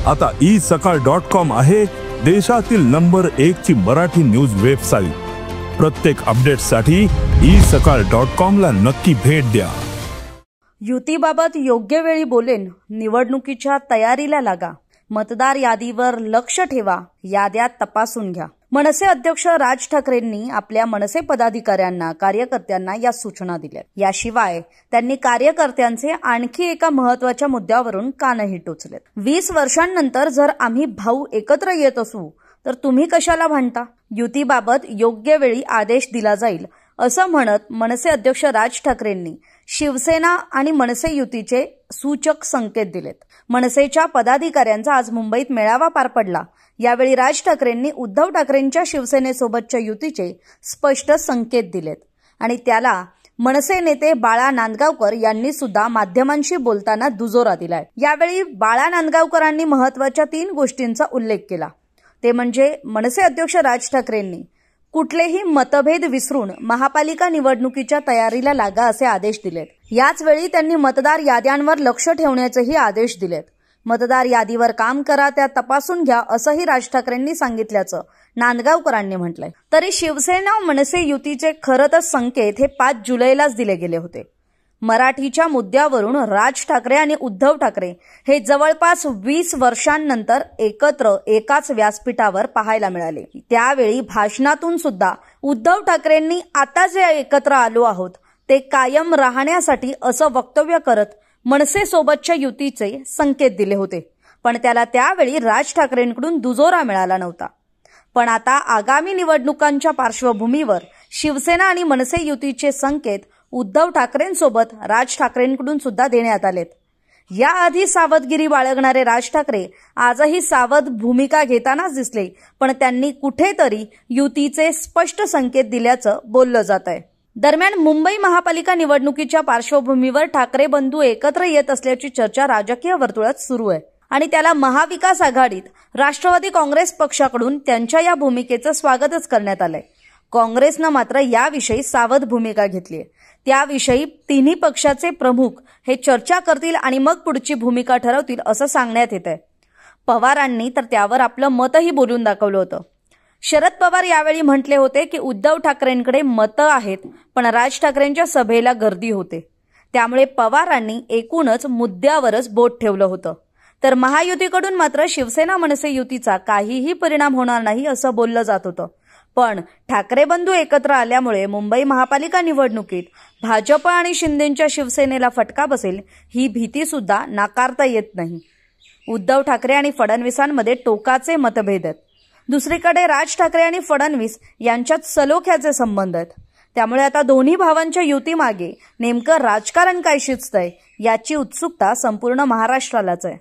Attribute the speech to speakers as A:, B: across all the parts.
A: आता isakal.com आहे देशातील नंबर 1 ची मराठी न्यूज वेबसाईट। प्रत्येक अपडेटसाठी isakal.com ला नक्की भेट द्या।
B: युतीबाबत योग्य वेळी बोलेन, निवडणुकीच्या तयारीला लागा, मतदार यादीवर लक्ष ठेवा, याद्या तपासून घ्या। मनसे अध्यक्ष राज ठाकरेंनी आपल्या मनसे पदाधिकाऱ्यांना, कार्यकर्त्यांना या सूचना दिल्या। याशिवाय त्यांनी कार्यकर्त्यांचे आणखी एका महत्त्वाच्या मुद्द्यावरून कानही टोचलेत। 20 वर्षांनंतर जर आम्ही भाऊ एकत्र येत असू तर तुम्ही कशाला भांडता? युतीबाबत योग्य वेळी आदेश दिला जाईल असं म्हणत मनसे अध्यक्ष राज ठाकरेंनी शिवसेना आणि मनसे युतीचे सूचक संकेत दिलेत। मनसेच्या पदाधिकाऱ्यांचा आज मुंबईत मेळावा पार पडला। यावेळी राज ठाकरेंनी उद्धव ठाकरेंच्या शिवसेनेसोबतच्या युतीचे स्पष्ट संकेत दिलेत आणि त्याला मनसे नेते बाळा नांदगावकर यांनी सुद्धा माध्यमांशी बोलताना दुजोरा दिलाय। यावेळी बाळा नांदगावकरांनी महत्त्वाच्या 3 गोष्टींचा उल्लेख केला। ते म्हणजे मनसे अध्यक्ष राज ठाकरेंनी कुठलेही मतभेद विसरून महापालिका निवडणुकीच्या तयारीला लागा असे आदेश दिलेत। याच वेळी त्यांनी मतदार याद्यांवर लक्ष ठेवण्याचेही आदेश दिलेत। मतदार यादीवर काम करा, त्या तपासून घ्या असंही राज ठाकरेंनी सांगितल्याचं नांदगावकरांनी म्हटलंय। तरी शिवसेना मनसे युतीचे खरंच संकेत हे 5 जुलैलाच दिले गेले होते। मराठीच्या मुद्द्यावरून राज ठाकरे आणि उद्धव ठाकरे हे जवळपास 20 वर्षांनंतर एकत्र एकाच व्यासपीठावर पाहायला मिळाले। त्यावेळी भाषणातून सुद्धा उद्धव ठाकरेंनी आता जे एकत्र आलो आहोत ते कायम राहण्यासाठी असं वक्तव्य करत मनसे सोबतच्या युतीचे संकेत दिले होते, पण त्याला त्यावेळी राज ठाकरेंकडून दुजोरा मिळाला नव्हता। पण आता आगामी निवडणुकांच्या पार्श्वभूमीवर शिवसेना आणि मनसे युतीचे संकेत उद्धव ठाकरेंसोबत राज ठाकरेंकडून सुद्धा देण्यात आलेत। याआधी सावधगिरी बाळगणारे राज ठाकरे आजही सावध भूमिका घेतानाच दिसले, पण त्यांनी कुठेतरी युतीचे स्पष्ट संकेत दिल्याचं बोललं जात आहे। दरम्यान मुंबई महापालिका निवडणुकीच्या पार्श्वभूमीवर ठाकरे बंधू एकत्र येत असल्याची चर्चा राजकीय वर्तुळात सुरू आहे आणि त्याला महाविकास आघाडीत राष्ट्रवादी काँग्रेस पक्षाकडून त्यांच्या या भूमिकेचं स्वागतच करण्यात आलंय। काँग्रेसनं मात्र याविषयी सावध भूमिका घेतली आहे। त्याविषयी तिन्ही पक्षाचे प्रमुख हे चर्चा करतील आणि मग पुढची भूमिका ठरवतील असं सांगण्यात येत आहे। पवारांनी तर त्यावर आपलं मतही बोलून दाखवलं होतं। शरद पवार यावेळी म्हटले होते की उद्धव ठाकरेंकडे मतं आहेत, पण राज ठाकरेंच्या सभेला गर्दी होते, त्यामुळे पवारांनी एकूणच मुद्द्यावरच बोट ठेवलं होतं। तर महायुतीकडून मात्र शिवसेना मनसे युतीचा काहीही परिणाम होणार नाही असं बोललं जात होतं। पण ठाकरे बंधू एकत्र आल्यामुळे मुंबई महापालिका निवडणुकीत भाजप आणि शिंदेच्या शिवसेनेला फटका बसेल ही भीती सुद्धा नाकारता येत नाही। उद्धव ठाकरे आणि फडणवीसांमध्ये टोकाचे मतभेद आहेत। दुसरीकडे राज ठाकरे आणि फडणवीस यांच्यात सलोख्याचे संबंध आहेत। त्यामुळे आता दोन्ही भावांच्या युतीमागे नेमकं राजकारण काय शिजतंय याची उत्सुकता संपूर्ण महाराष्ट्रालाच आहे।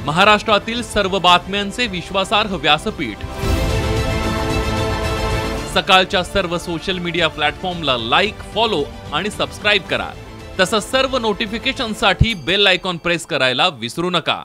C: महाराष्ट्रातील सर्व बातम्यांचे विश्वासार्ह व्यासपीठ सकाळच्या सर्व सोशल मीडिया प्लॅटफॉर्मला लाईक, फॉलो आणि सबस्क्राईब करा। तसंच सर्व नोटिफिकेशनसाठी बेल आयकॉन प्रेस करायला विसरू नका।